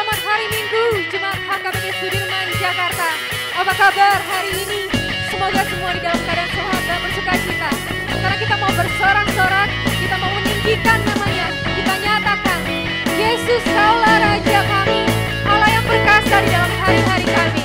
Selamat hari Minggu, Jemaat HKBP Sudirman, Jakarta. Apa kabar hari ini? Semoga semua di dalam keadaan sehat dan bersuka cita. Karena kita mau bersorak-sorak, kita mau meninggikan namanya. Kita nyatakan, Yesus Kaulah Raja kami, Allah yang perkasa di dalam hari-hari kami.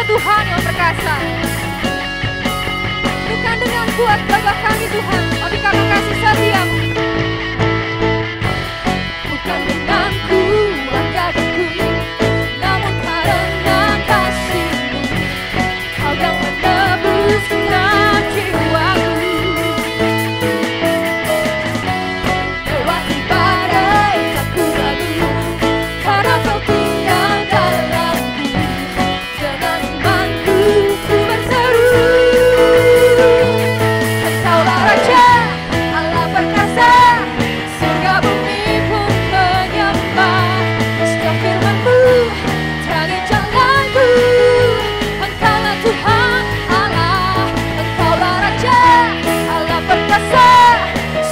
Tuhan yang perkasa. Bukan dengan kuat gagah kami Tuhan, tapi karena kasih setiamu. Bukan dengan kuat gagahku, namun karena kasih-Mu. Kau yang menebuskan jiwaku. Lewati badai tak ku ragu, karena Kau tinggal dalamku. Dengan imanku ku berseru, Engkaulah Raja, Allah perkasa, surga bumi pun menyembah. Setiap firman-Mu terangi jalanku. Engkaulah Tuhan Allah, Engkaulah Raja, Allah perkasa,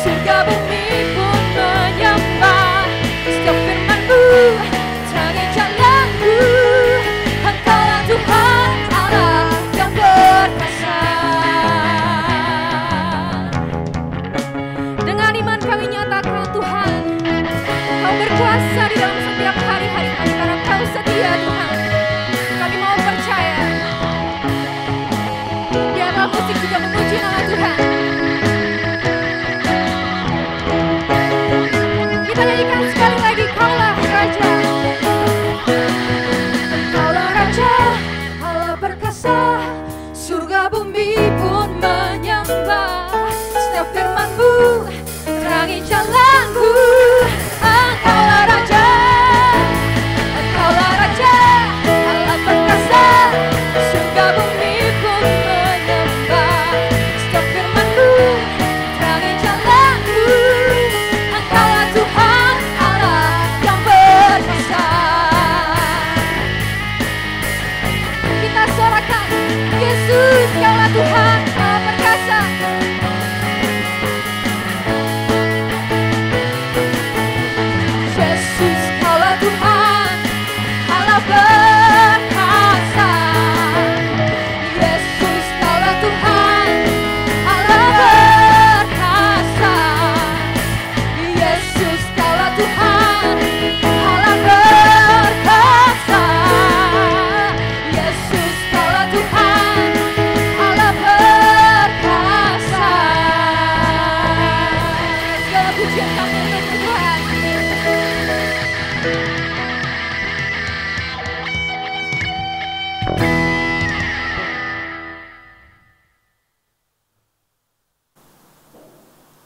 surga bumi pun menyembah. Setiap firman-Mu terangi jalanku. Engkaulah Tuhan Allah yang perkasa. Dengan iman kami nyatakan Tuhan, Kau berkuasa di dalam setiap hari-hari kami karena Kau setia Tuhan. Kami mau percaya. Biarlah musik juga memuji nama Tuhan. Kita nyanyikan sekali lagi, Kaulah Raja. Engkaulah Raja, Allah perkasa, surga bumi pun menyembah. Setiap firman-Mu terangi jalanku. Engkaulah Raja, Engkaulah Raja, Allah perkasa, surga bumi pun menyembah. Setiap firman-Mu terangi jalanku. Engkaulah Tuhan Allah yang perkasa. Kita sorakan, Yesus Kaulah Tuhan Allah perkasa. Yesus Kaulah Tuhan Allah perkasa. Yesus Kaulah Tuhan Allah perkasa. Yesus Kaulah Tuhan Allah perkasa. Yesus Kaulah Tuhan Allah perkasa. Segala pujian kami untuk Tuhan.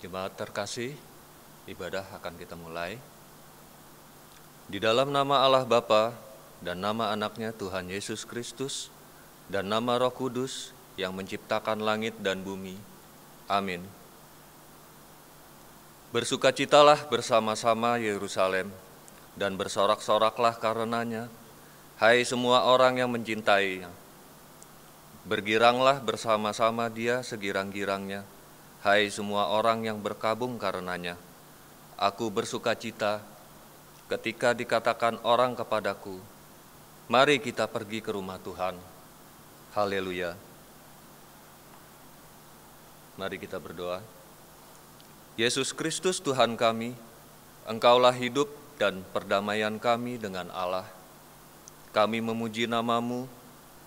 Jemaat terkasih, ibadah akan kita mulai. Di dalam nama Allah Bapa dan nama anaknya Tuhan Yesus Kristus dan nama Roh Kudus yang menciptakan langit dan bumi. Amin. Bersukacitalah bersama-sama Yerusalem dan bersorak-soraklah karenanya, hai semua orang yang mencintainya. Bergiranglah bersama-sama Dia segirang-girangnya, hai semua orang yang berkabung karenanya. Aku bersukacita ketika dikatakan orang kepadaku, mari kita pergi ke rumah Tuhan. Haleluya. Mari kita berdoa. Yesus Kristus Tuhan kami, Engkaulah hidup dan perdamaian kami dengan Allah. Kami memuji nama-Mu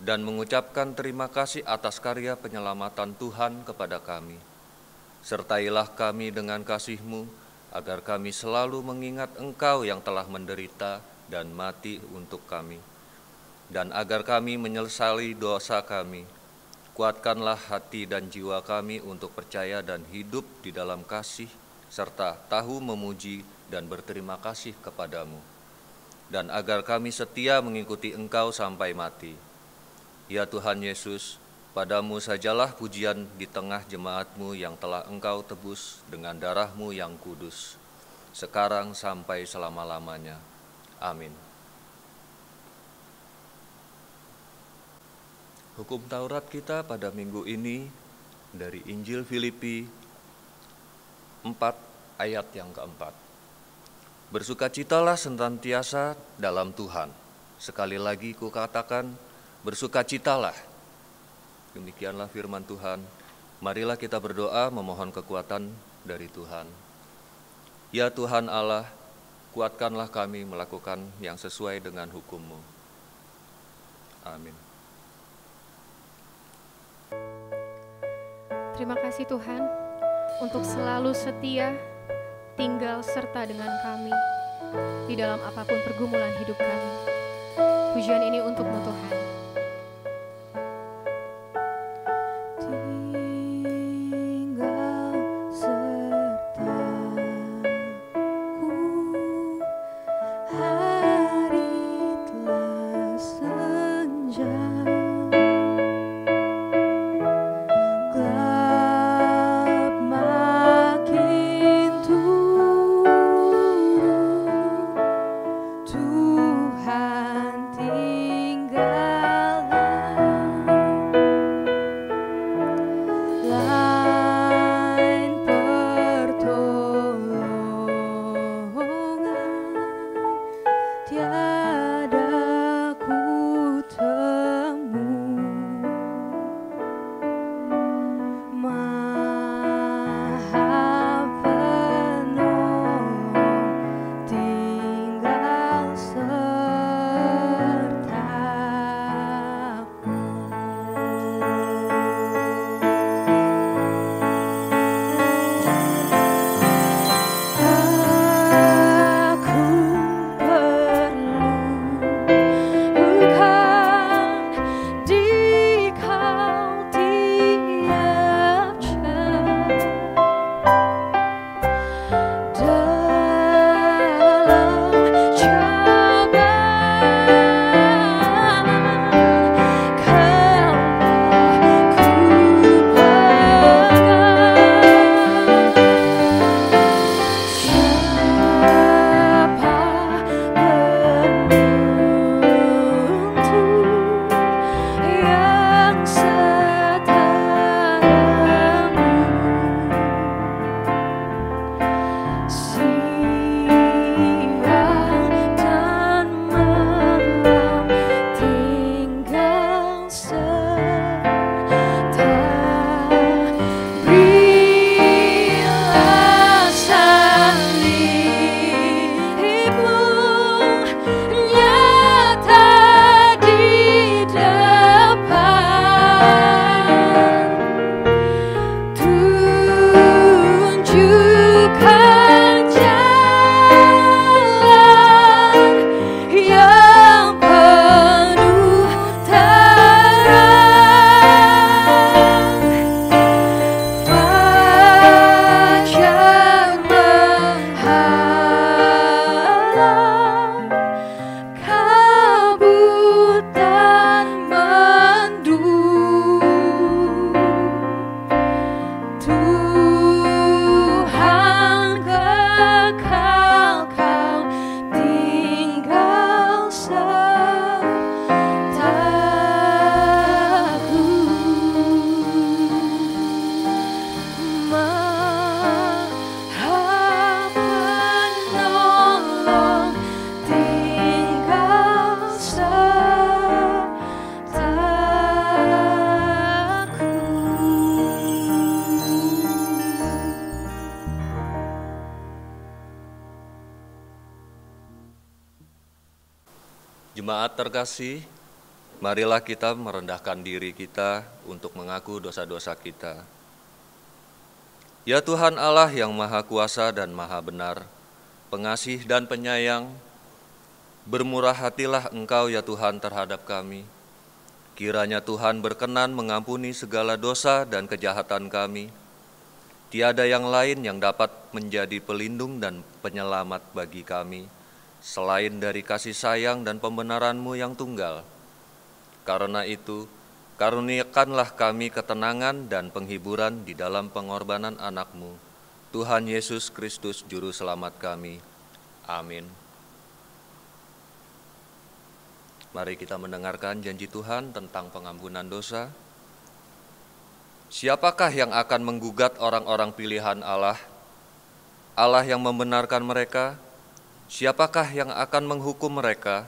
dan mengucapkan terima kasih atas karya penyelamatan Tuhan kepada kami. Sertailah kami dengan kasih-Mu, agar kami selalu mengingat Engkau yang telah menderita dan mati untuk kami. Dan agar kami menyesali dosa kami, kuatkanlah hati dan jiwa kami untuk percaya dan hidup di dalam kasih, serta tahu memuji dan berterima kasih kepadamu. Dan agar kami setia mengikuti Engkau sampai mati. Ya Tuhan Yesus, padamu sajalah pujian di tengah jemaat-Mu yang telah Engkau tebus dengan darah-Mu yang kudus, sekarang sampai selama-lamanya. Amin. Hukum Taurat kita pada minggu ini dari Injil Filipi 4 ayat yang keempat. Bersukacitalah senantiasa dalam Tuhan. Sekali lagi kukatakan, bersukacitalah. Demikianlah firman Tuhan. Marilah kita berdoa memohon kekuatan dari Tuhan. Ya Tuhan Allah, kuatkanlah kami melakukan yang sesuai dengan hukum-Mu. Amin. Terima kasih Tuhan untuk selalu setia tinggal serta dengan kami di dalam apapun pergumulan hidup kami. Pujian ini untuk-Mu Tuhan. Jemaat terkasih, Marilah kita merendahkan diri kita untuk mengaku dosa-dosa kita. Ya Tuhan Allah yang Maha Kuasa dan Maha Benar, pengasih dan penyayang, bermurah hatilah Engkau ya Tuhan terhadap kami. Kiranya Tuhan berkenan mengampuni segala dosa dan kejahatan kami. Tiada yang lain yang dapat menjadi pelindung dan penyelamat bagi kami, selain dari kasih sayang dan pembenaran-Mu yang tunggal. Karena itu, karuniakanlah kami ketenangan dan penghiburan di dalam pengorbanan anak-Mu, Tuhan Yesus Kristus Juru Selamat kami. Amin. Mari kita mendengarkan janji Tuhan tentang pengampunan dosa. Siapakah yang akan menggugat orang-orang pilihan Allah? Allah yang membenarkan mereka. Siapakah yang akan menghukum mereka?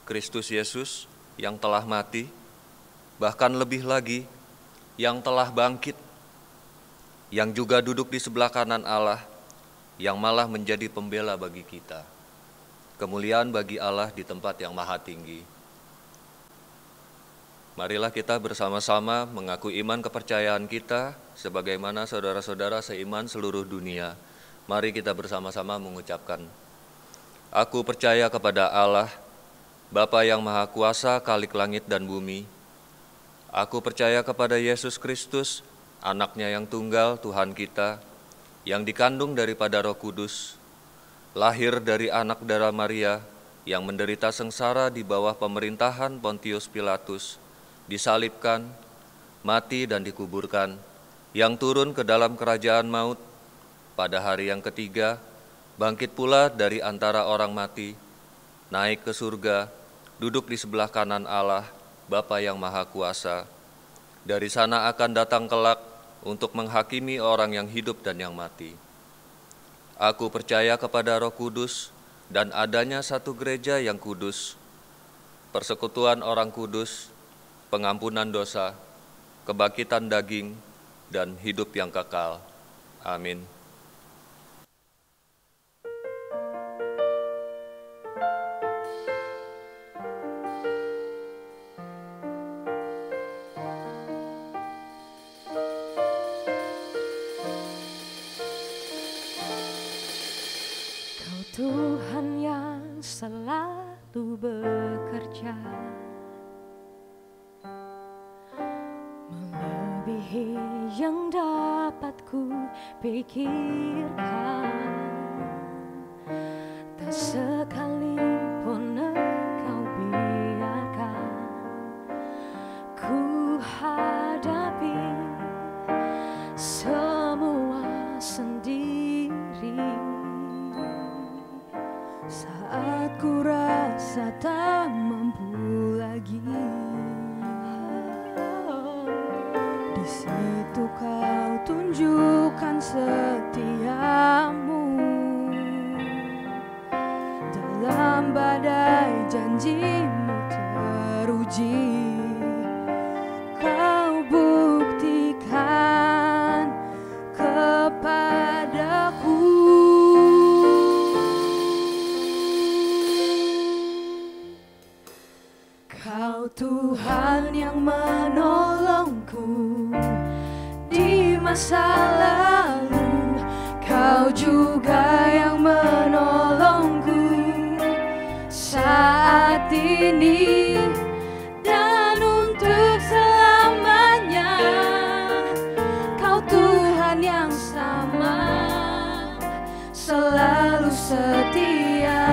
Kristus Yesus yang telah mati, bahkan lebih lagi, yang telah bangkit, yang juga duduk di sebelah kanan Allah, yang malah menjadi pembela bagi kita. Kemuliaan bagi Allah di tempat yang maha tinggi. Marilah kita bersama-sama mengaku iman kepercayaan kita sebagaimana saudara-saudara seiman seluruh dunia. Mari kita bersama-sama mengucapkan, Aku percaya kepada Allah, Bapa yang Maha Kuasa, Khalik langit dan bumi. Aku percaya kepada Yesus Kristus, Anak-Nya yang tunggal, Tuhan kita, yang dikandung daripada Roh Kudus, lahir dari anak darah Maria, yang menderita sengsara di bawah pemerintahan Pontius Pilatus, disalibkan, mati dan dikuburkan, yang turun ke dalam kerajaan maut, pada hari yang ketiga, bangkit pula dari antara orang mati, naik ke surga, duduk di sebelah kanan Allah, Bapa yang Maha Kuasa. Dari sana akan datang kelak untuk menghakimi orang yang hidup dan yang mati. Aku percaya kepada Roh Kudus dan adanya satu gereja yang kudus, persekutuan orang kudus, pengampunan dosa, kebangkitan daging, dan hidup yang kekal. Amin. Kau Tuhan yang selalu bekerja, melebihi yang dapat ku pikirkan. Tak sekalipun Engkau biarkan ku hadapi semua sendiri. Saat ku rasa tak mampu lagi, di situ Kau tunjukkan setiamu. Dalam badai janji-Mu teruji, Kau buktikan kepadaku. Kau Tuhan yang menolongku di masa lalu, Kau juga yang menolongku saat ini dan untuk selamanya. Kau Tuhan yang sama, selalu setia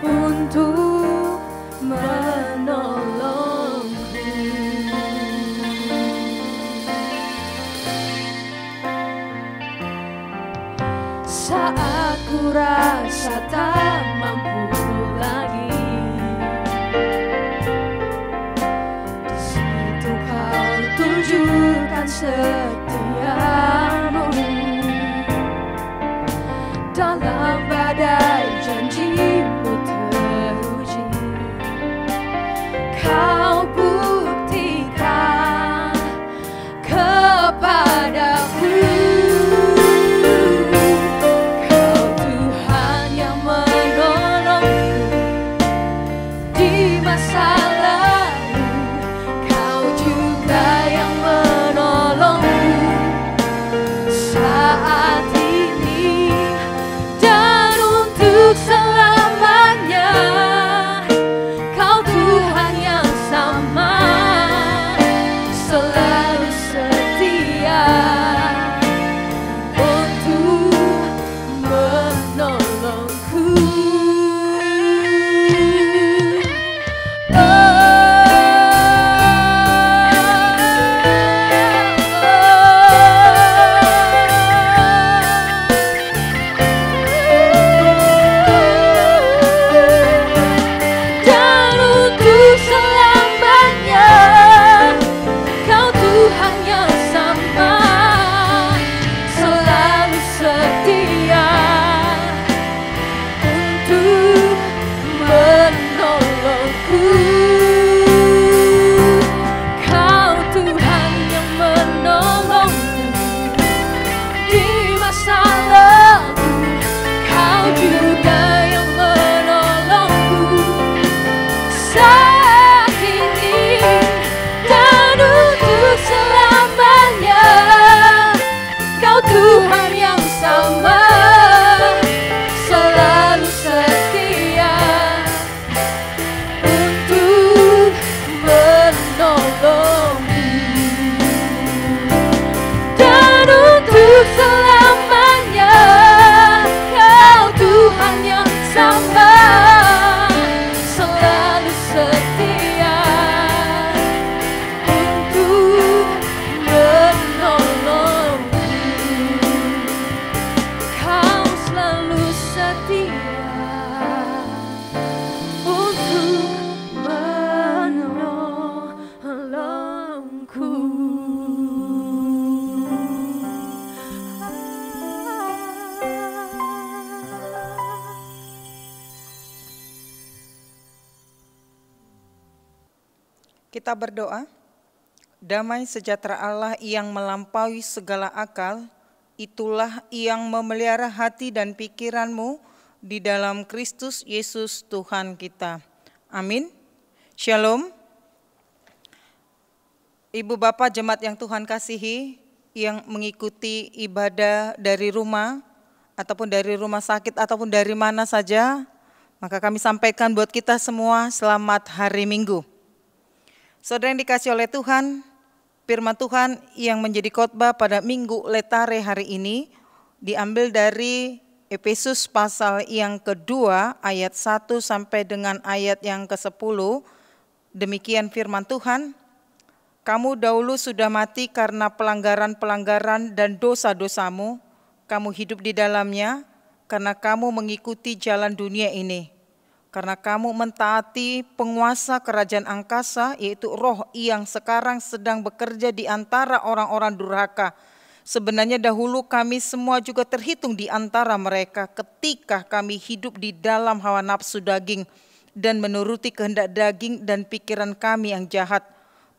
untuk menolongku. Saat ku rasa tak mampu lagi, di situ Kau tunjukkan setiamu. Dalam badai janji-Mu teruji, Kau buktikan kepadaku. Kau Tuhan yang menolongku Kita berdoa. Damai sejahtera Allah yang melampaui segala akal, itulah yang memelihara hati dan pikiranmu di dalam Kristus Yesus Tuhan kita. Amin. Shalom. Ibu Bapak jemaat yang Tuhan kasihi, yang mengikuti ibadah dari rumah, ataupun dari rumah sakit, ataupun dari mana saja, maka kami sampaikan buat kita semua selamat hari Minggu. Saudara yang dikasihi oleh Tuhan, firman Tuhan yang menjadi khotbah pada Minggu Letare hari ini diambil dari Efesus pasal yang kedua ayat 1 sampai dengan ayat yang ke-10. Demikian firman Tuhan, kamu dahulu sudah mati karena pelanggaran-pelanggaran dan dosa-dosamu, kamu hidup di dalamnya karena kamu mengikuti jalan dunia ini. Karena kamu mentaati penguasa kerajaan angkasa, yaitu roh yang sekarang sedang bekerja di antara orang-orang durhaka. Sebenarnya dahulu kami semua juga terhitung di antara mereka ketika kami hidup di dalam hawa nafsu daging dan menuruti kehendak daging dan pikiran kami yang jahat.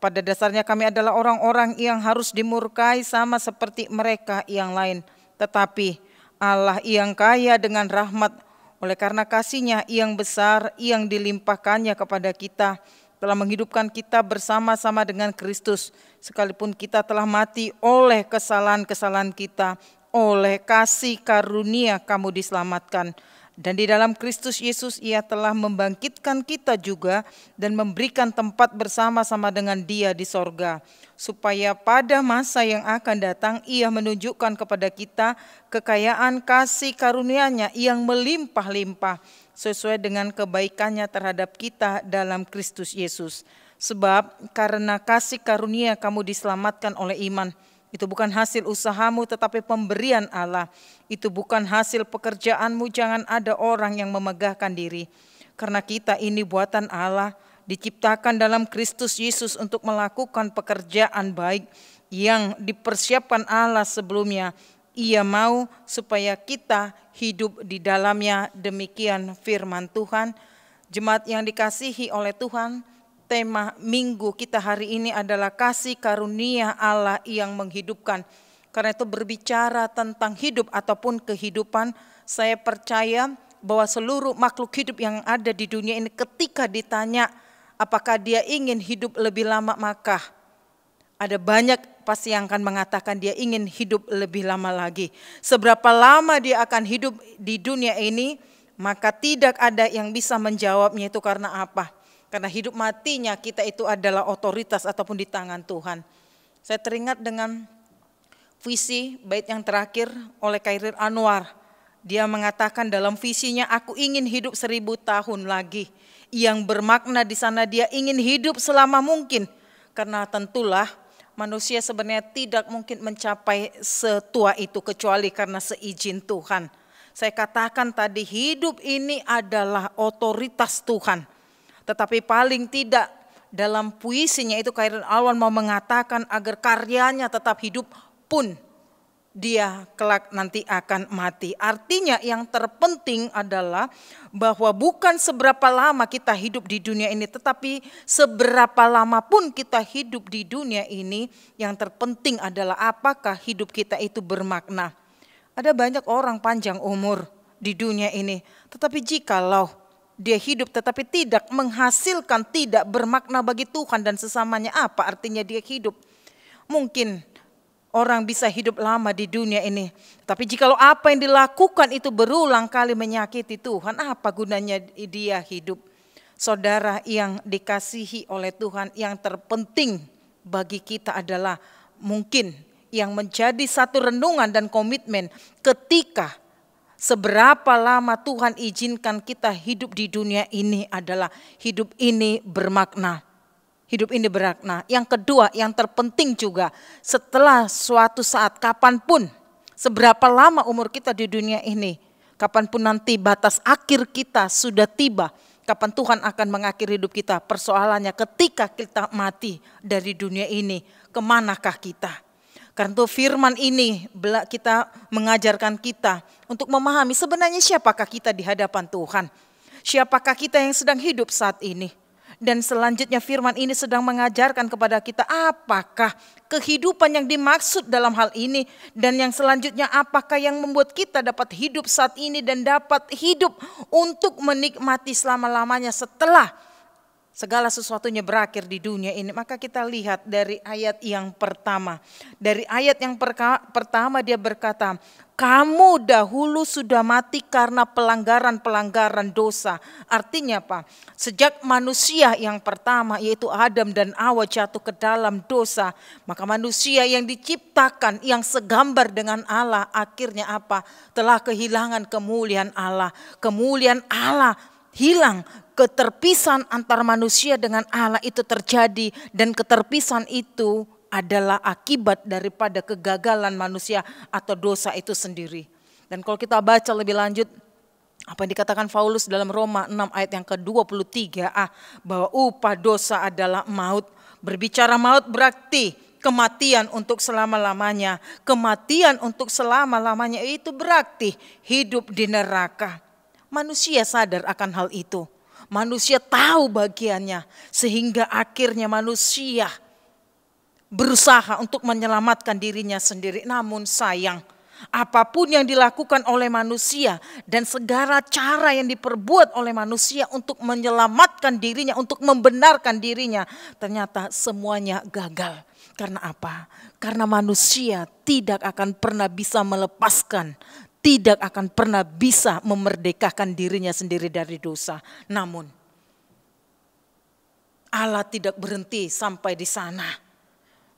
Pada dasarnya kami adalah orang-orang yang harus dimurkai sama seperti mereka yang lain. Tetapi Allah yang kaya dengan rahmat, oleh karena kasih-Nya yang besar yang dilimpahkannya kepada kita, telah menghidupkan kita bersama-sama dengan Kristus, sekalipun kita telah mati oleh kesalahan-kesalahan kita, oleh kasih karunia kamu diselamatkan. Dan di dalam Kristus Yesus Ia telah membangkitkan kita juga dan memberikan tempat bersama-sama dengan Dia di sorga, supaya pada masa yang akan datang Ia menunjukkan kepada kita kekayaan kasih karunia-Nya yang melimpah-limpah sesuai dengan kebaikan-Nya terhadap kita dalam Kristus Yesus. Sebab karena kasih karunia kamu diselamatkan oleh iman. Itu bukan hasil usahamu tetapi pemberian Allah. Itu bukan hasil pekerjaanmu, jangan ada orang yang memegahkan diri. Karena kita ini buatan Allah, diciptakan dalam Kristus Yesus untuk melakukan pekerjaan baik yang dipersiapkan Allah sebelumnya. Ia mau supaya kita hidup di dalamnya. Demikian firman Tuhan. Jemaat yang dikasihi oleh Tuhan, tema minggu kita hari ini adalah kasih karunia Allah yang menghidupkan. Karena itu berbicara tentang hidup ataupun kehidupan, saya percaya bahwa seluruh makhluk hidup yang ada di dunia ini ketika ditanya apakah dia ingin hidup lebih lama, maka ada banyak pasti yang akan mengatakan dia ingin hidup lebih lama lagi. Seberapa lama dia akan hidup di dunia ini, maka tidak ada yang bisa menjawabnya. Itu karena apa? Karena hidup matinya kita itu adalah otoritas ataupun di tangan Tuhan. Saya teringat dengan visi bait yang terakhir oleh Khairil Anwar. Dia mengatakan dalam visinya, aku ingin hidup 1000 tahun lagi. Yang bermakna di sana dia ingin hidup selama mungkin. Karena tentulah manusia sebenarnya tidak mungkin mencapai setua itu kecuali karena seizin Tuhan. Saya katakan tadi hidup ini adalah otoritas Tuhan. Tetapi paling tidak dalam puisinya itu Khairil Anwar mau mengatakan agar karyanya tetap hidup pun dia kelak nanti akan mati. Artinya yang terpenting adalah bahwa bukan seberapa lama kita hidup di dunia ini, tetapi seberapa lama pun kita hidup di dunia ini, yang terpenting adalah apakah hidup kita itu bermakna. Ada banyak orang panjang umur di dunia ini, tetapi jikalau dia hidup tetapi tidak menghasilkan, tidak bermakna bagi Tuhan dan sesamanya, apa artinya dia hidup? Mungkin orang bisa hidup lama di dunia ini, tapi jikalau apa yang dilakukan itu berulang kali menyakiti Tuhan, apa gunanya dia hidup? Saudara yang dikasihi oleh Tuhan, yang terpenting bagi kita adalah mungkin yang menjadi satu renungan dan komitmen ketika seberapa lama Tuhan izinkan kita hidup di dunia ini adalah hidup ini bermakna. Hidup ini bermakna. Yang kedua, yang terpenting juga, setelah suatu saat, kapanpun, seberapa lama umur kita di dunia ini, kapanpun nanti batas akhir kita sudah tiba, kapan Tuhan akan mengakhiri hidup kita. Persoalannya ketika kita mati dari dunia ini, kemanakah kita? Karena itu firman ini kita mengajarkan kita untuk memahami sebenarnya siapakah kita di hadapan Tuhan. Siapakah kita yang sedang hidup saat ini. Dan selanjutnya firman ini sedang mengajarkan kepada kita apakah kehidupan yang dimaksud dalam hal ini. Dan yang selanjutnya apakah yang membuat kita dapat hidup saat ini dan dapat hidup untuk menikmati selama-lamanya setelah segala sesuatunya berakhir di dunia ini. Maka kita lihat dari ayat yang pertama. Dari ayat yang pertama dia berkata, kamu dahulu sudah mati karena pelanggaran-pelanggaran dosa. Artinya apa? Sejak manusia yang pertama yaitu Adam dan Hawa jatuh ke dalam dosa. Maka manusia yang diciptakan yang segambar dengan Allah akhirnya apa? Telah kehilangan kemuliaan Allah. Kemuliaan Allah hilang. Keterpisahan antara manusia dengan Allah itu terjadi. Dan keterpisahan itu adalah akibat daripada kegagalan manusia atau dosa itu sendiri. Dan kalau kita baca lebih lanjut, apa yang dikatakan Paulus dalam Roma 6 ayat yang ke-23, bahwa upah dosa adalah maut. Berbicara maut berarti kematian untuk selama-lamanya. Kematian untuk selama-lamanya itu berarti hidup di neraka. Manusia sadar akan hal itu. Manusia tahu bagiannya, sehingga akhirnya manusia berusaha untuk menyelamatkan dirinya sendiri. Namun sayang, apapun yang dilakukan oleh manusia dan segala cara yang diperbuat oleh manusia untuk menyelamatkan dirinya, untuk membenarkan dirinya, ternyata semuanya gagal. Karena apa? Karena manusia tidak akan pernah bisa melepaskan, tidak akan pernah bisa memerdekakan dirinya sendiri dari dosa. Namun Allah tidak berhenti sampai di sana.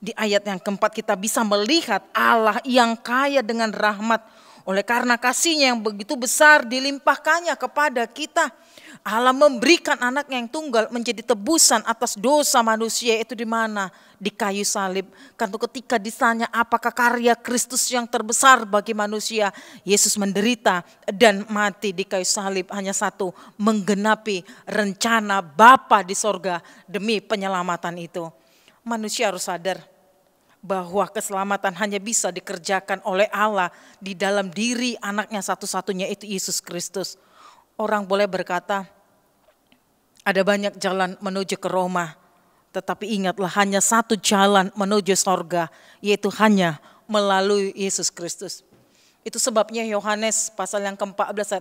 Di ayat yang keempat kita bisa melihat Allah yang kaya dengan rahmat. Oleh karena kasihnya yang begitu besar dilimpahkannya kepada kita. Allah memberikan anak yang tunggal menjadi tebusan atas dosa manusia. Itu di mana? Di kayu salib. Karena ketika ditanya apakah karya Kristus yang terbesar bagi manusia. Yesus menderita dan mati di kayu salib. Hanya satu, menggenapi rencana Bapa di sorga demi penyelamatan itu. Manusia harus sadar bahwa keselamatan hanya bisa dikerjakan oleh Allah di dalam diri anaknya satu-satunya itu Yesus Kristus. Orang boleh berkata, ada banyak jalan menuju ke Roma, tetapi ingatlah hanya satu jalan menuju sorga, yaitu hanya melalui Yesus Kristus. Itu sebabnya Yohanes pasal yang ke-14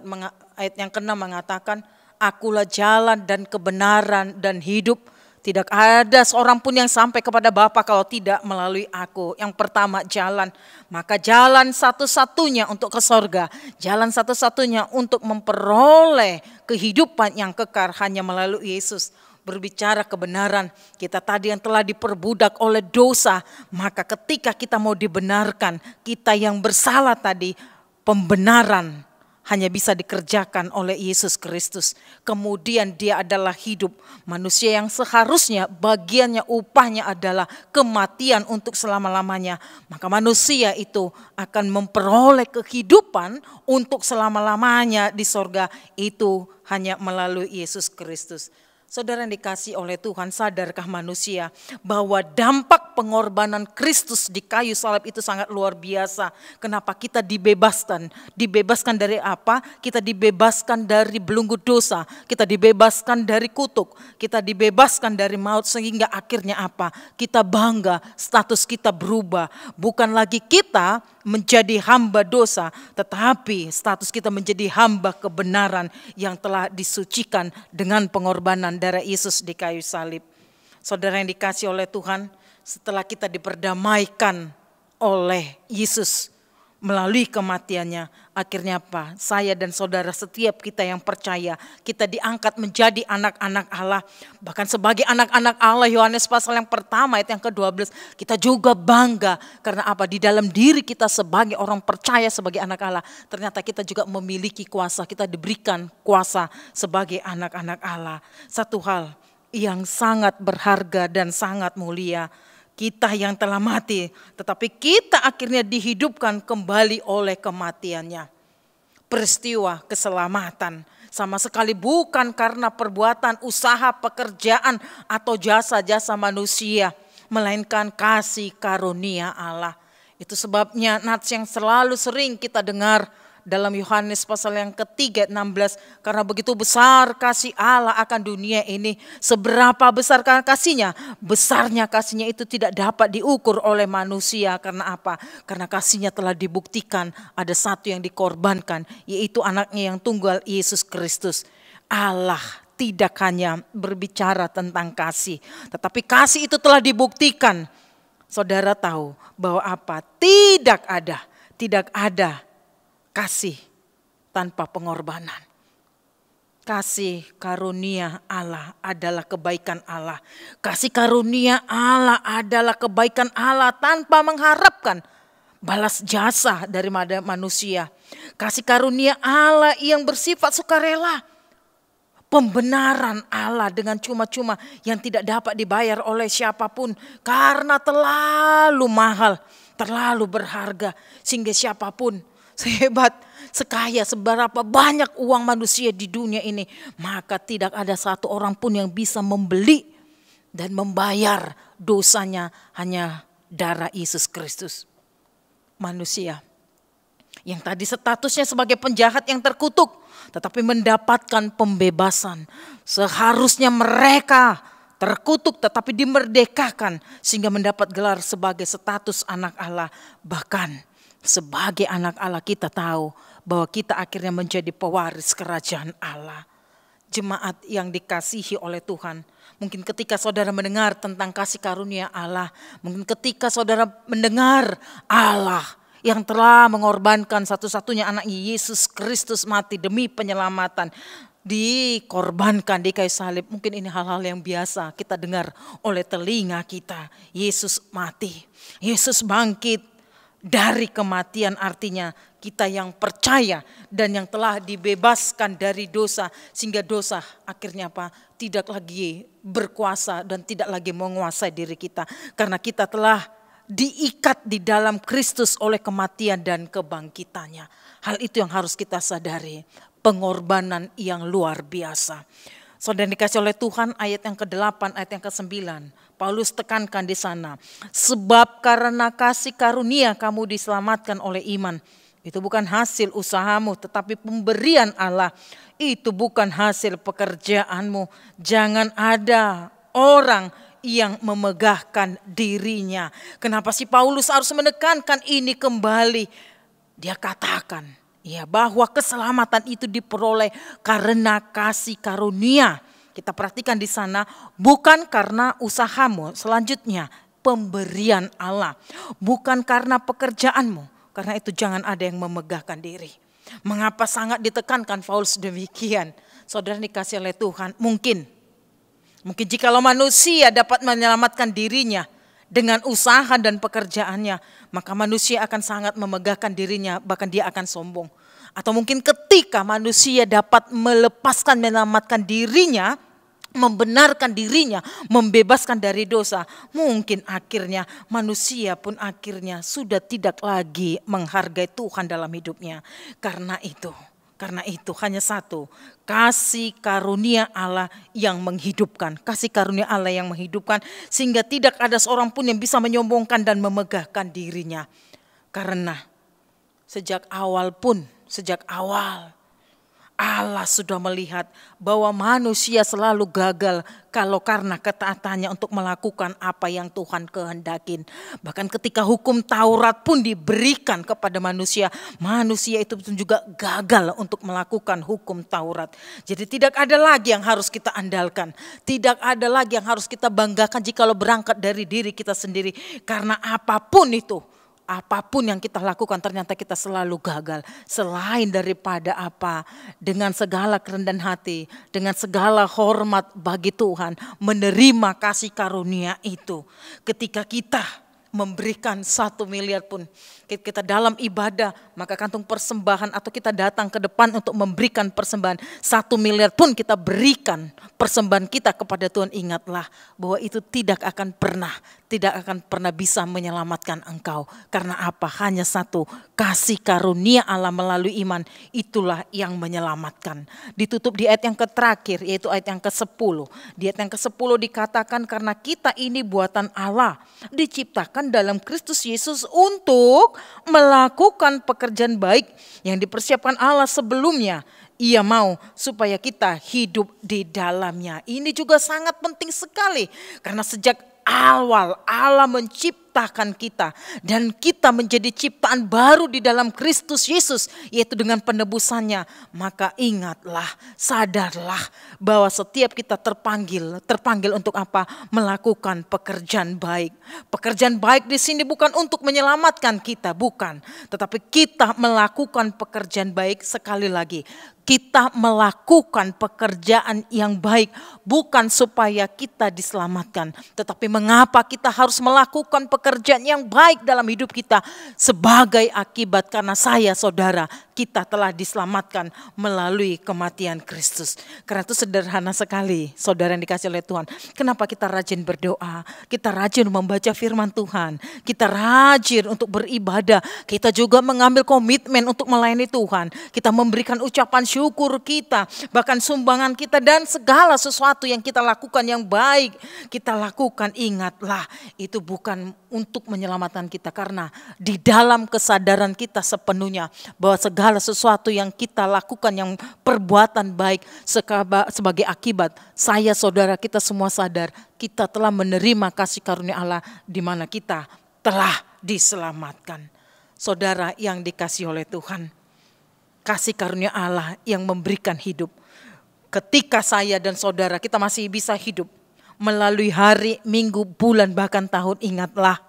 ayat yang ke-6 mengatakan, akulah jalan dan kebenaran dan hidup. Tidak ada seorang pun yang sampai kepada Bapa kalau tidak melalui aku. Yang pertama jalan. Maka jalan satu-satunya untuk ke sorga. Jalan satu-satunya untuk memperoleh kehidupan yang kekal hanya melalui Yesus. Berbicara kebenaran. Kita tadi yang telah diperbudak oleh dosa. Maka ketika kita mau dibenarkan. Kita yang bersalah tadi. Pembenaran hanya bisa dikerjakan oleh Yesus Kristus. Kemudian dia adalah hidup. Manusia yang seharusnya bagiannya upahnya adalah kematian untuk selama-lamanya. Maka manusia itu akan memperoleh kehidupan untuk selama-lamanya di sorga. Itu hanya melalui Yesus Kristus. Saudara yang dikasih oleh Tuhan, sadarkah manusia bahwa dampak pengorbanan Kristus di kayu salib itu sangat luar biasa. Kenapa kita dibebaskan? Dibebaskan dari apa? Kita dibebaskan dari belenggu dosa. Kita dibebaskan dari kutuk. Kita dibebaskan dari maut sehingga akhirnya apa? Kita bangga, status kita berubah. Bukan lagi kita menjadi hamba dosa, tetapi status kita menjadi hamba kebenaran yang telah disucikan dengan pengorbanan darah Yesus di kayu salib. Saudara yang dikasih oleh Tuhan, setelah kita diperdamaikan oleh Yesus melalui kematiannya, akhirnya apa? Saya dan saudara setiap kita yang percaya, kita diangkat menjadi anak-anak Allah. Bahkan sebagai anak-anak Allah, Yohanes pasal yang pertama ayat yang ke-12, kita juga bangga. Karena apa? Di dalam diri kita sebagai orang percaya sebagai anak Allah, ternyata kita juga memiliki kuasa, kita diberikan kuasa sebagai anak-anak Allah. Satu hal yang sangat berharga dan sangat mulia, kita yang telah mati, tetapi kita akhirnya dihidupkan kembali oleh kematiannya. Peristiwa keselamatan sama sekali bukan karena perbuatan, usaha, pekerjaan, atau jasa-jasa manusia, melainkan kasih karunia Allah. Itu sebabnya nats yang selalu sering kita dengar dalam Yohanes pasal yang ketiga 16, karena begitu besar kasih Allah akan dunia ini, seberapa besar kasihnya? Besarnya kasihnya itu tidak dapat diukur oleh manusia. Karena apa? Karena kasihnya telah dibuktikan, ada satu yang dikorbankan, yaitu anaknya yang tunggal, Yesus Kristus. Allah tidak hanya berbicara tentang kasih, tetapi kasih itu telah dibuktikan. Saudara tahu bahwa apa? Tidak ada kasih tanpa pengorbanan. Kasih karunia Allah adalah kebaikan Allah. Kasih karunia Allah adalah kebaikan Allah tanpa mengharapkan balas jasa dari manusia. Kasih karunia Allah yang bersifat sukarela. Pembenaran Allah dengan cuma-cuma yang tidak dapat dibayar oleh siapapun. Karena terlalu mahal, terlalu berharga. Sehingga siapapun, sehebat, sekaya, seberapa banyak uang manusia di dunia ini, maka tidak ada satu orang pun yang bisa membeli dan membayar dosanya, hanya darah Yesus Kristus. Manusia yang tadi statusnya sebagai penjahat yang terkutuk, tetapi mendapatkan pembebasan. Seharusnya mereka terkutuk tetapi dimerdekakan, sehingga mendapat gelar sebagai status anak Allah. Bahkan sebagai anak Allah kita tahu bahwa kita akhirnya menjadi pewaris kerajaan Allah. Jemaat yang dikasihi oleh Tuhan, mungkin ketika saudara mendengar tentang kasih karunia Allah, mungkin ketika saudara mendengar Allah yang telah mengorbankan satu-satunya anaknya Yesus Kristus mati demi penyelamatan, dikorbankan di kayu salib. Mungkin ini hal-hal yang biasa kita dengar oleh telinga kita. Yesus mati, Yesus bangkit dari kematian, artinya kita yang percaya dan yang telah dibebaskan dari dosa, sehingga dosa akhirnya apa? Tidak lagi berkuasa dan tidak lagi menguasai diri kita, karena kita telah diikat di dalam Kristus oleh kematian dan kebangkitannya. Hal itu yang harus kita sadari, pengorbanan yang luar biasa. Saudara dikasih oleh Tuhan, ayat yang ke-8, ayat yang ke-9, Paulus tekankan di sana, sebab karena kasih karunia kamu diselamatkan oleh iman. Itu bukan hasil usahamu, tetapi pemberian Allah. Itu bukan hasil pekerjaanmu. Jangan ada orang yang memegahkan dirinya. Kenapa sih Paulus harus menekankan ini kembali? Dia katakan ya bahwa keselamatan itu diperoleh karena kasih karunia. Kita perhatikan di sana, bukan karena usahamu. Selanjutnya, pemberian Allah, bukan karena pekerjaanmu. Karena itu jangan ada yang memegahkan diri. Mengapa sangat ditekankan Paulus demikian? Saudara dikasih oleh Tuhan, mungkin jikalau manusia dapat menyelamatkan dirinya dengan usaha dan pekerjaannya, maka manusia akan sangat memegahkan dirinya, bahkan dia akan sombong. Atau mungkin ketika manusia dapat melepaskan, menyelamatkan dirinya, membenarkan dirinya, membebaskan dari dosa, mungkin akhirnya manusia pun akhirnya sudah tidak lagi menghargai Tuhan dalam hidupnya. Karena itu hanya satu, kasih karunia Allah yang menghidupkan. Kasih karunia Allah yang menghidupkan, sehingga tidak ada seorang pun yang bisa menyombongkan dan memegahkan dirinya. Karena sejak awal Allah sudah melihat bahwa manusia selalu gagal kalau karena ketaatannya untuk melakukan apa yang Tuhan kehendakin. Bahkan ketika hukum Taurat pun diberikan kepada manusia, manusia itu juga gagal untuk melakukan hukum Taurat. Jadi tidak ada lagi yang harus kita andalkan, tidak ada lagi yang harus kita banggakan jikalau berangkat dari diri kita sendiri. Karena apapun yang kita lakukan ternyata kita selalu gagal. Selain daripada apa? Dengan segala kerendahan hati, dengan segala hormat bagi Tuhan, menerima kasih karunia itu. Ketika kita memberikan 1 miliar pun, kita dalam ibadah, maka kantung persembahan atau kita datang ke depan untuk memberikan persembahan, 1 miliar pun kita berikan persembahan kita kepada Tuhan, ingatlah bahwa itu tidak akan pernah tidak akan pernah bisa menyelamatkan engkau. Karena apa? Hanya satu, kasih karunia Allah melalui iman, itulah yang menyelamatkan. Ditutup di ayat yang terakhir, yaitu ayat yang ke-10. Di ayat yang ke-10 dikatakan karena kita ini buatan Allah, diciptakan dalam Kristus Yesus untuk melakukan pekerjaan baik yang dipersiapkan Allah sebelumnya. Ia mau supaya kita hidup di dalamnya. Ini juga sangat penting sekali karena sejak awal Allah menciptakan kita dan kita menjadi ciptaan baru di dalam Kristus Yesus, yaitu dengan penebusannya. Maka ingatlah, sadarlah bahwa setiap kita terpanggil untuk apa? Melakukan pekerjaan baik. Pekerjaan baik di sini bukan untuk menyelamatkan kita, bukan, tetapi kita melakukan pekerjaan baik. Sekali lagi, kita melakukan pekerjaan yang baik bukan supaya kita diselamatkan, tetapi mengapa kita harus melakukan pekerjaan yang baik dalam hidup kita? Sebagai akibat karena saya, saudara, kita telah diselamatkan melalui kematian Kristus. Karena itu sederhana sekali, saudara yang dikasihi oleh Tuhan. Kenapa kita rajin berdoa, kita rajin membaca firman Tuhan, kita rajin untuk beribadah, kita juga mengambil komitmen untuk melayani Tuhan, kita memberikan ucapan syukur kita, bahkan sumbangan kita dan segala sesuatu yang kita lakukan yang baik, kita lakukan, ingatlah itu bukan untuk menyelamatkan kita, karena di dalam kesadaran kita sepenuhnya bahwa segala sesuatu yang kita lakukan yang perbuatan baik sebagai akibat, saya, saudara, kita semua sadar kita telah menerima kasih karunia Allah di mana kita telah diselamatkan. Saudara yang dikasihi oleh Tuhan, kasih karunia Allah yang memberikan hidup. Ketika saya dan saudara kita masih bisa hidup melalui hari, minggu, bulan, bahkan tahun, ingatlah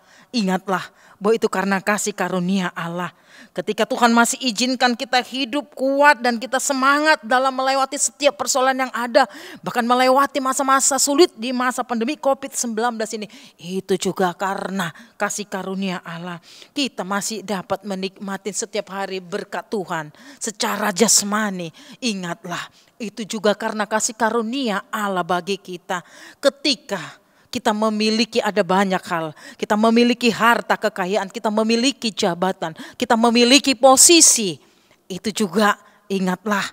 bahwa itu karena kasih karunia Allah. Ketika Tuhan masih izinkan kita hidup kuat dan kita semangat dalam melewati setiap persoalan yang ada, bahkan melewati masa-masa sulit di masa pandemi COVID-19 ini, itu juga karena kasih karunia Allah. Kita masih dapat menikmati setiap hari berkat Tuhan secara jasmani. Ingatlah, itu juga karena kasih karunia Allah bagi kita. Ketika kita memiliki ada banyak hal, kita memiliki harta kekayaan, kita memiliki jabatan, kita memiliki posisi, itu juga ingatlah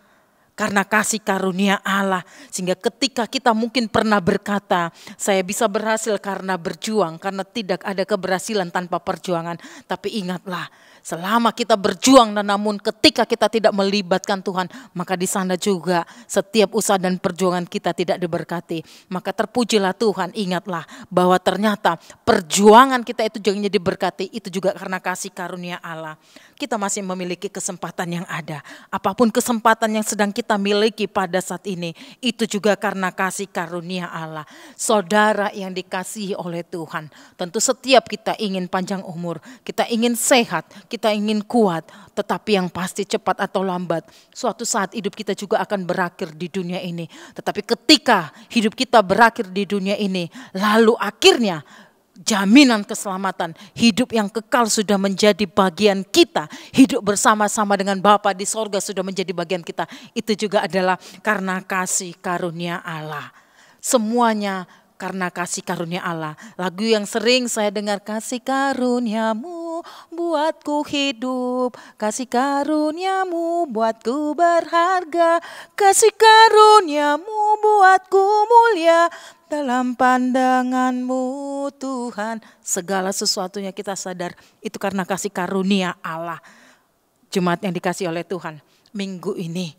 karena kasih karunia Allah. Sehingga ketika kita mungkin pernah berkata, saya bisa berhasil karena berjuang, karena tidak ada keberhasilan tanpa perjuangan. Tapi ingatlah, selama kita berjuang dan namun ketika kita tidak melibatkan Tuhan, maka di sana juga setiap usaha dan perjuangan kita tidak diberkati. Maka terpujilah Tuhan, ingatlah bahwa ternyata perjuangan kita itu jangan diberkati, itu juga karena kasih karunia Allah. Kita masih memiliki kesempatan yang ada. Apapun kesempatan yang sedang kita miliki pada saat ini, itu juga karena kasih karunia Allah. Saudara yang dikasihi oleh Tuhan, tentu setiap kita ingin panjang umur, kita ingin sehat, kita ingin kuat, tetapi yang pasti cepat atau lambat, suatu saat hidup kita juga akan berakhir di dunia ini. Tetapi ketika hidup kita berakhir di dunia ini, lalu akhirnya jaminan keselamatan, hidup yang kekal sudah menjadi bagian kita. Hidup bersama-sama dengan Bapa di sorga sudah menjadi bagian kita. Itu juga adalah karena kasih karunia Allah. Semuanya karena kasih karunia Allah. Lagu yang sering saya dengar, kasih karuniamu buatku hidup, kasih karuniamu buatku berharga, kasih karuniamu buatku mulia dalam pandanganmu Tuhan. Segala sesuatunya kita sadar itu karena kasih karunia Allah. Jemaat yang dikasihi oleh Tuhan, minggu ini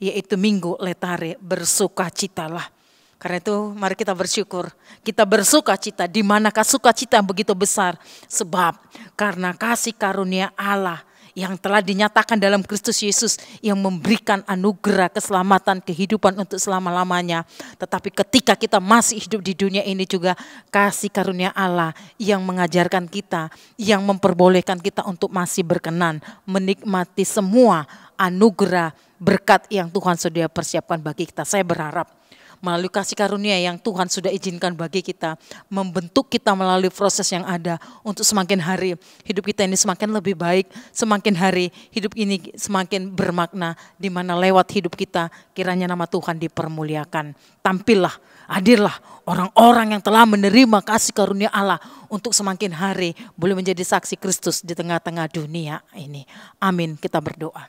yaitu minggu letare, bersukacitalah. Karena itu mari kita bersyukur, kita bersukacita. Di manakah sukacita yang begitu besar? Sebab karena kasih karunia Allah yang telah dinyatakan dalam Kristus Yesus yang memberikan anugerah keselamatan, kehidupan untuk selama-lamanya. Tetapi ketika kita masih hidup di dunia ini juga kasih karunia Allah yang mengajarkan kita, yang memperbolehkan kita untuk masih berkenan menikmati semua anugerah berkat yang Tuhan sudah persiapkan bagi kita. Saya berharap melalui kasih karunia yang Tuhan sudah izinkan bagi kita, membentuk kita melalui proses yang ada untuk semakin hari hidup kita ini semakin lebih baik, semakin hari hidup ini semakin bermakna, di mana lewat hidup kita kiranya nama Tuhan dipermuliakan. Tampillah, hadirlah orang-orang yang telah menerima kasih karunia Allah untuk semakin hari boleh menjadi saksi Kristus di tengah-tengah dunia ini. Amin. Kita berdoa.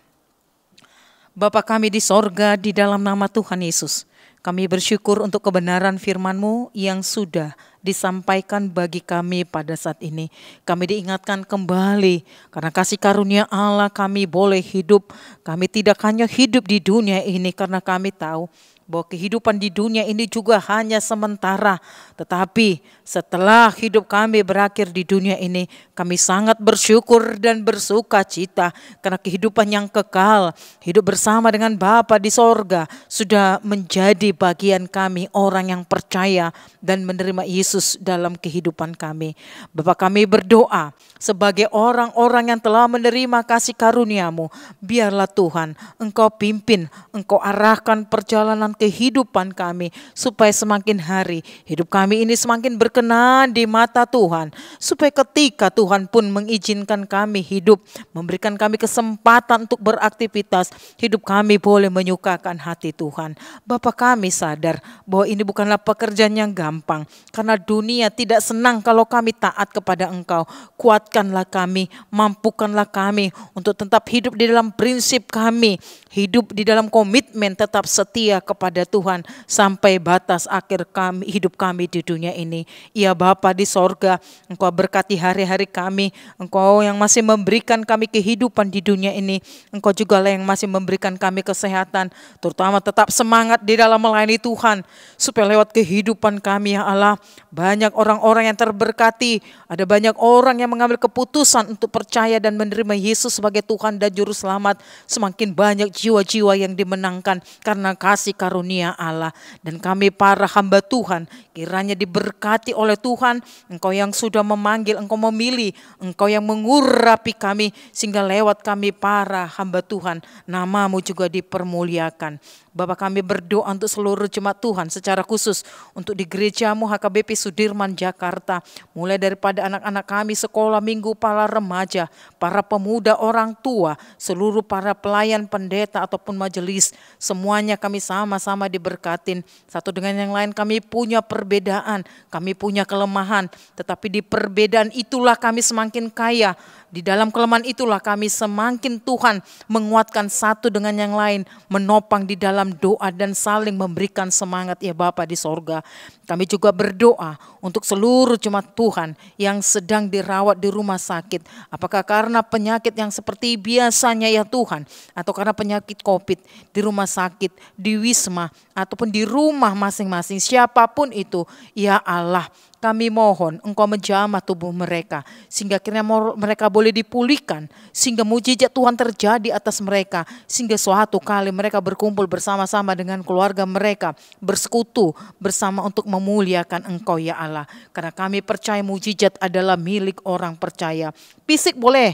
Bapa kami di sorga, di dalam nama Tuhan Yesus, kami bersyukur untuk kebenaran firman-Mu yang sudah disampaikan bagi kami pada saat ini. Kami diingatkan kembali karena kasih karunia Allah kami boleh hidup. Kami tidak hanya hidup di dunia ini karena kami tahu bahwa kehidupan di dunia ini juga hanya sementara. Tetapi setelah hidup kami berakhir di dunia ini, kami sangat bersyukur dan bersuka cita karena kehidupan yang kekal, hidup bersama dengan Bapa di sorga sudah menjadi bagian kami, orang yang percaya dan menerima Yesus dalam kehidupan kami. Bapa, kami berdoa sebagai orang-orang yang telah menerima kasih karunia-Mu, biarlah Tuhan Engkau pimpin, Engkau arahkan perjalanan kehidupan kami supaya semakin hari hidup kami ini semakin berkenan di mata Tuhan, supaya ketika Tuhan pun mengizinkan kami hidup, memberikan kami kesempatan untuk beraktivitas, hidup kami boleh menyukakan hati Tuhan. Bapa, kami sadar bahwa ini bukanlah pekerjaan yang gampang, karena dunia tidak senang kalau kami taat kepada Engkau. Kuatkanlah kami, mampukanlah kami untuk tetap hidup di dalam prinsip kami, hidup di dalam komitmen tetap setia kepada Tuhan sampai batas akhir kami, hidup kami di dunia ini. Ya Bapa di sorga, Engkau berkati hari-hari kami, Engkau yang masih memberikan kami kehidupan di dunia ini, Engkau juga lah yang masih memberikan kami kesehatan, terutama tetap semangat di dalam melayani Tuhan, supaya lewat kehidupan kami ya Allah, banyak orang-orang yang terberkati, ada banyak orang yang mengambil keputusan untuk percaya dan menerima Yesus sebagai Tuhan dan Juru Selamat, semakin banyak jiwa-jiwa yang dimenangkan karena kasih karunia Allah. Dan kami para hamba Tuhan kiranya diberkati oleh Tuhan, Engkau yang sudah memanggil, Engkau memilih, Engkau yang mengurapi kami sehingga lewat kami para hamba Tuhan nama-Mu juga dipermuliakan. Bapa, kami berdoa untuk seluruh jemaat Tuhan, secara khusus untuk di gereja-Mu HKBP Sudirman Jakarta, mulai daripada anak-anak kami sekolah minggu, para remaja, para pemuda, orang tua, seluruh para pelayan, pendeta ataupun majelis, semuanya kami sama-sama diberkatin. Satu dengan yang lain kami punya perbedaan, kami punya kelemahan, tetapi di perbedaan itulah kami semakin kaya. Di dalam kelemahan itulah kami semakin Tuhan menguatkan satu dengan yang lain, menopang di dalam doa dan saling memberikan semangat ya Bapa di sorga. Kami juga berdoa untuk seluruh jemaat Tuhan yang sedang dirawat di rumah sakit. Apakah karena penyakit yang seperti biasanya ya Tuhan, atau karena penyakit COVID di rumah sakit, di wisma, ataupun di rumah masing-masing, siapapun itu, ya Allah, kami mohon Engkau menjamah tubuh mereka, sehingga akhirnya mereka boleh dipulihkan, sehingga mujizat Tuhan terjadi atas mereka, sehingga suatu kali mereka berkumpul bersama-sama dengan keluarga mereka, bersekutu bersama untuk memuliakan Engkau ya Allah. Karena kami percaya mujizat adalah milik orang percaya. Fisik boleh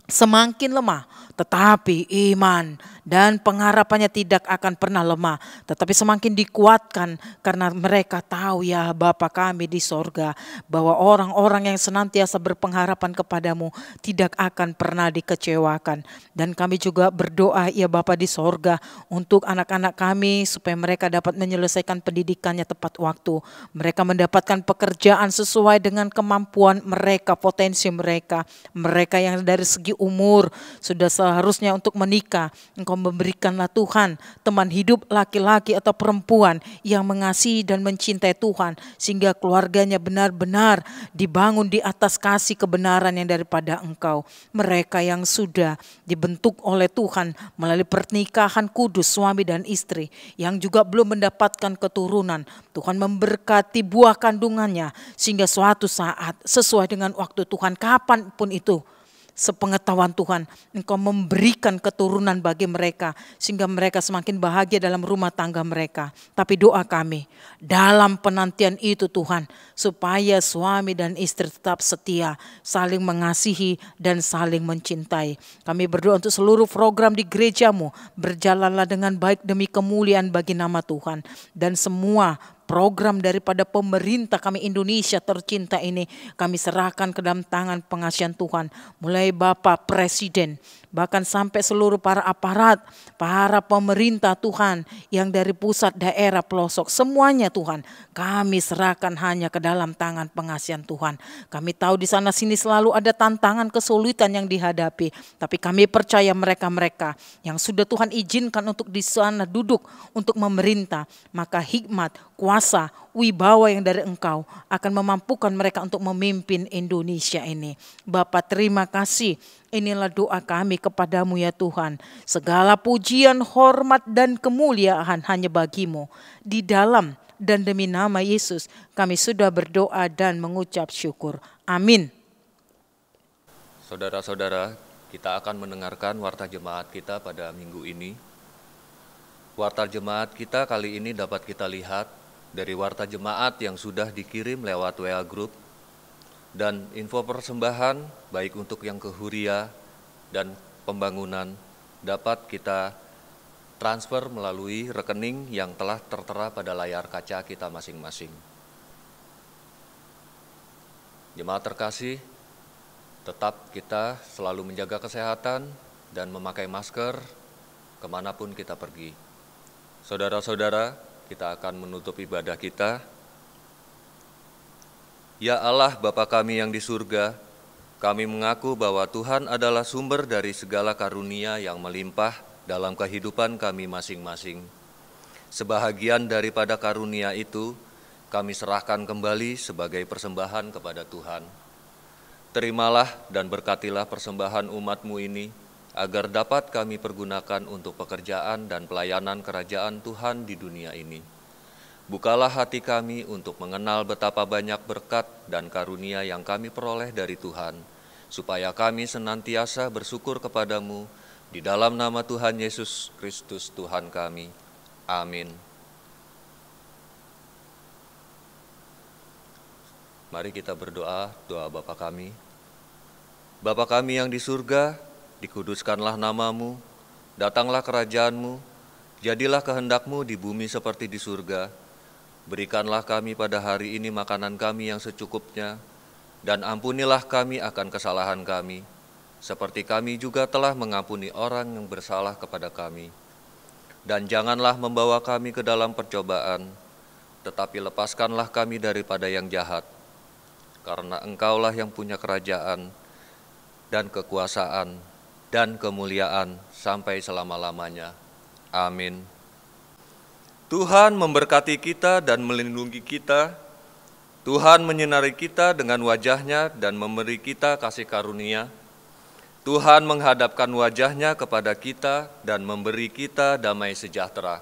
semakin lemah, tetapi iman dan pengharapannya tidak akan pernah lemah, tetapi semakin dikuatkan karena mereka tahu ya Bapa kami di sorga, bahwa orang-orang yang senantiasa berpengharapan kepadamu tidak akan pernah dikecewakan. Dan kami juga berdoa ya Bapa di sorga untuk anak-anak kami supaya mereka dapat menyelesaikan pendidikannya tepat waktu, mereka mendapatkan pekerjaan sesuai dengan kemampuan mereka, potensi mereka, mereka yang dari segi umur sudah seharusnya untuk menikah, Engkau memberikanlah Tuhan teman hidup laki-laki atau perempuan yang mengasihi dan mencintai Tuhan, sehingga keluarganya benar-benar dibangun di atas kasih kebenaran yang daripada Engkau. Mereka yang sudah dibentuk oleh Tuhan melalui pernikahan kudus suami dan istri yang juga belum mendapatkan keturunan, Tuhan memberkati buah kandungannya sehingga suatu saat sesuai dengan waktu Tuhan kapanpun itu, sepengetahuan Tuhan, Engkau memberikan keturunan bagi mereka, sehingga mereka semakin bahagia dalam rumah tangga mereka. Tapi doa kami, dalam penantian itu Tuhan, supaya suami dan istri tetap setia, saling mengasihi dan saling mencintai. Kami berdoa untuk seluruh program di gerejamu, berjalanlah dengan baik demi kemuliaan bagi nama Tuhan. Dan semua program daripada pemerintah kami Indonesia tercinta ini kami serahkan ke dalam tangan pengasihan Tuhan. Mulai Bapak Presiden, bahkan sampai seluruh para aparat, para pemerintah Tuhan yang dari pusat, daerah, pelosok, semuanya Tuhan kami serahkan hanya ke dalam tangan pengasihan Tuhan. Kami tahu di sana sini selalu ada tantangan, kesulitan yang dihadapi, tapi kami percaya mereka-mereka yang sudah Tuhan izinkan untuk di sana duduk untuk memerintah, maka hikmat, kuasa, wibawa yang dari Engkau akan memampukan mereka untuk memimpin Indonesia ini. Bapak, terima kasih. Inilah doa kami kepadamu ya Tuhan. Segala pujian, hormat, dan kemuliaan hanya bagimu. Di dalam dan demi nama Yesus kami sudah berdoa dan mengucap syukur. Amin. Saudara-saudara, kita akan mendengarkan warta jemaat kita pada minggu ini. Warta jemaat kita kali ini dapat kita lihat dari warta jemaat yang sudah dikirim lewat WA Group, dan info persembahan baik untuk yang ke Huria dan pembangunan dapat kita transfer melalui rekening yang telah tertera pada layar kaca kita masing-masing. Jemaat terkasih, tetap kita selalu menjaga kesehatan dan memakai masker kemanapun kita pergi. Saudara-saudara, kita akan menutup ibadah kita. Ya Allah Bapa kami yang di surga, kami mengaku bahwa Tuhan adalah sumber dari segala karunia yang melimpah dalam kehidupan kami masing-masing. Sebahagian daripada karunia itu, kami serahkan kembali sebagai persembahan kepada Tuhan. Terimalah dan berkatilah persembahan umat-Mu ini, agar dapat kami pergunakan untuk pekerjaan dan pelayanan kerajaan Tuhan di dunia ini. Bukalah hati kami untuk mengenal betapa banyak berkat dan karunia yang kami peroleh dari Tuhan, supaya kami senantiasa bersyukur kepadamu, di dalam nama Tuhan Yesus Kristus Tuhan kami. Amin. Mari kita berdoa, doa Bapa kami. Bapa kami yang di surga, dikuduskanlah nama-Mu, datanglah kerajaan-Mu, jadilah kehendak-Mu di bumi seperti di surga. Berikanlah kami pada hari ini makanan kami yang secukupnya, dan ampunilah kami akan kesalahan kami, seperti kami juga telah mengampuni orang yang bersalah kepada kami. Dan janganlah membawa kami ke dalam percobaan, tetapi lepaskanlah kami daripada yang jahat. Karena Engkaulah yang punya kerajaan, dan kekuasaan, dan kemuliaan sampai selama-lamanya. Amin. Tuhan memberkati kita dan melindungi kita. Tuhan menyinari kita dengan wajah-Nya dan memberi kita kasih karunia. Tuhan menghadapkan wajah-Nya kepada kita dan memberi kita damai sejahtera.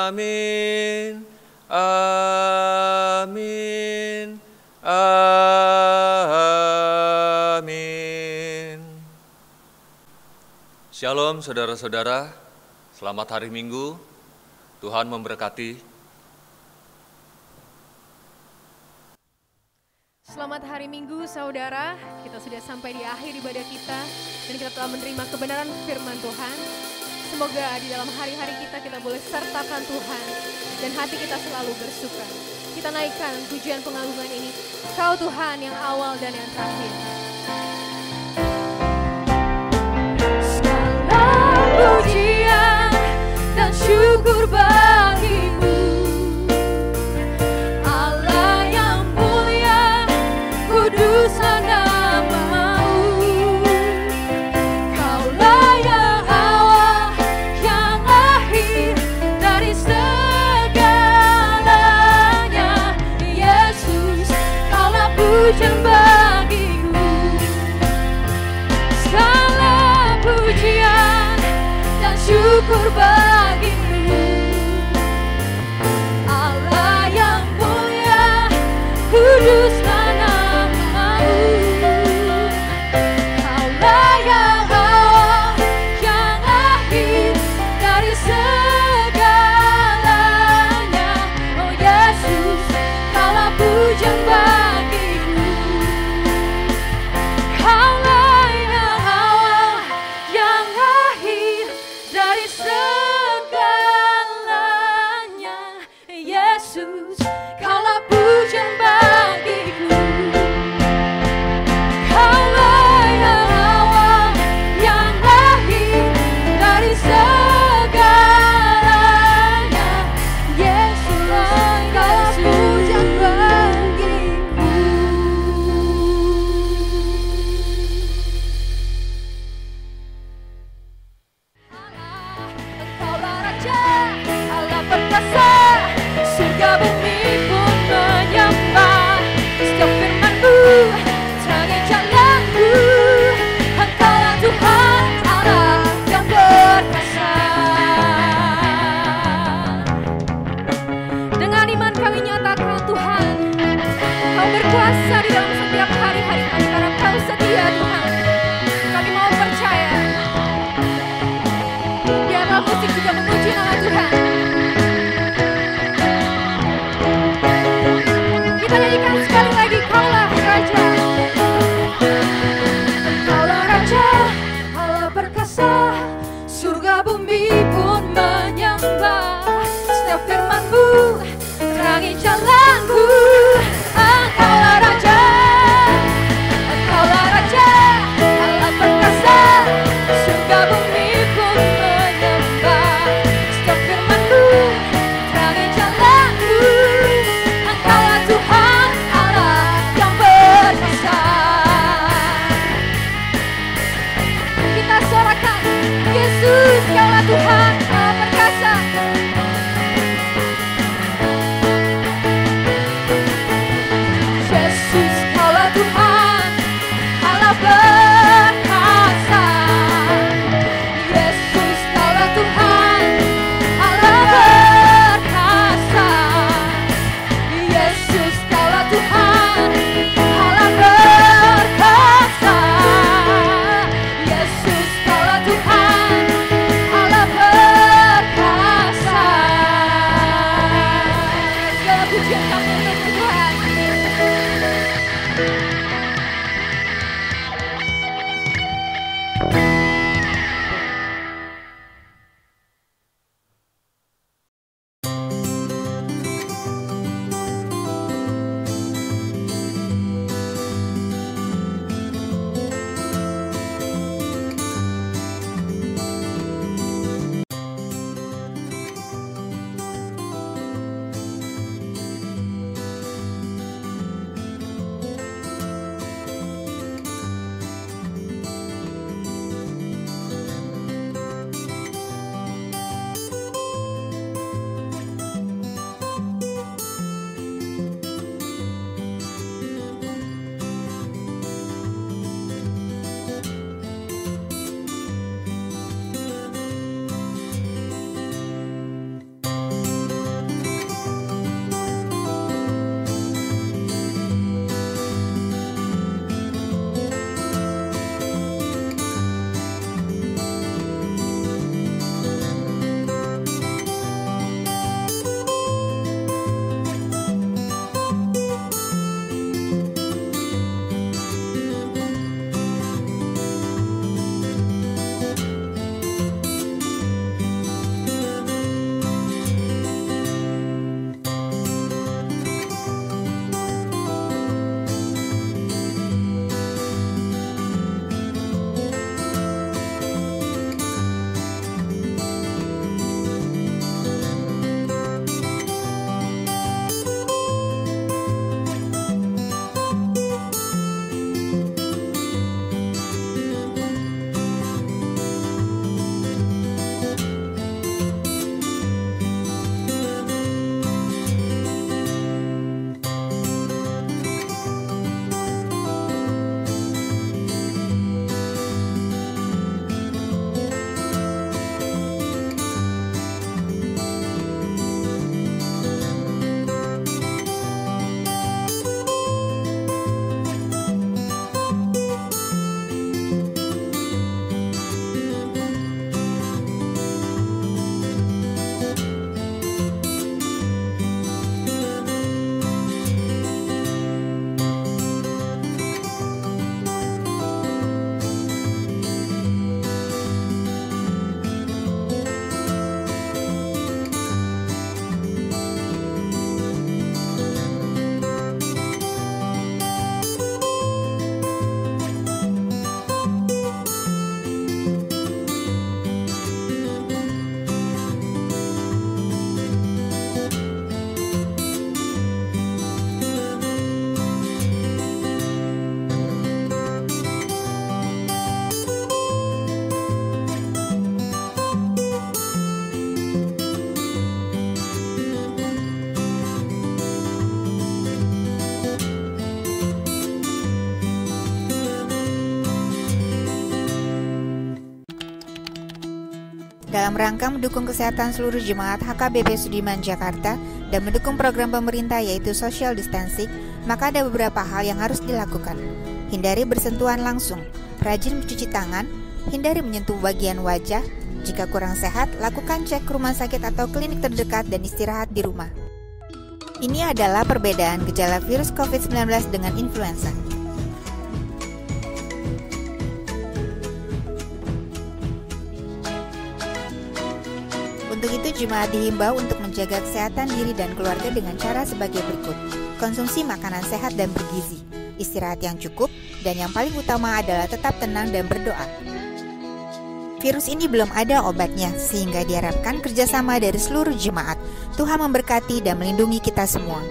Amin. Amin. Amin. Shalom saudara-saudara, selamat hari Minggu, Tuhan memberkati. Selamat hari Minggu saudara, kita sudah sampai di akhir ibadah kita dan kita telah menerima kebenaran firman Tuhan. Semoga di dalam hari-hari kita boleh sertakan Tuhan dan hati kita selalu bersuka. Kita naikkan pujian pengagungan ini, Kau Tuhan yang awal dan yang terakhir. Segala pujian dan syukur bagimu, Allah yang mulia, kuduslah nama-Mu. Kaulah yang awal, yang akhir dari segalanya. Yesus, Kaulah pujian bagiku. pujian kami untuk Tuhan. dalam rangka mendukung kesehatan seluruh jemaat HKBP Sudirman Jakarta dan mendukung program pemerintah yaitu social distancing, maka ada beberapa hal yang harus dilakukan. Hindari bersentuhan langsung, rajin mencuci tangan, hindari menyentuh bagian wajah. Jika kurang sehat, lakukan cek ke rumah sakit atau klinik terdekat dan istirahat di rumah. Ini adalah perbedaan gejala virus COVID-19 dengan influenza. Untuk itu, jemaat dihimbau untuk menjaga kesehatan diri dan keluarga dengan cara sebagai berikut. Konsumsi makanan sehat dan bergizi, istirahat yang cukup, dan yang paling utama adalah tetap tenang dan berdoa. Virus ini belum ada obatnya, sehingga diharapkan kerjasama dari seluruh jemaat. Tuhan memberkati dan melindungi kita semua.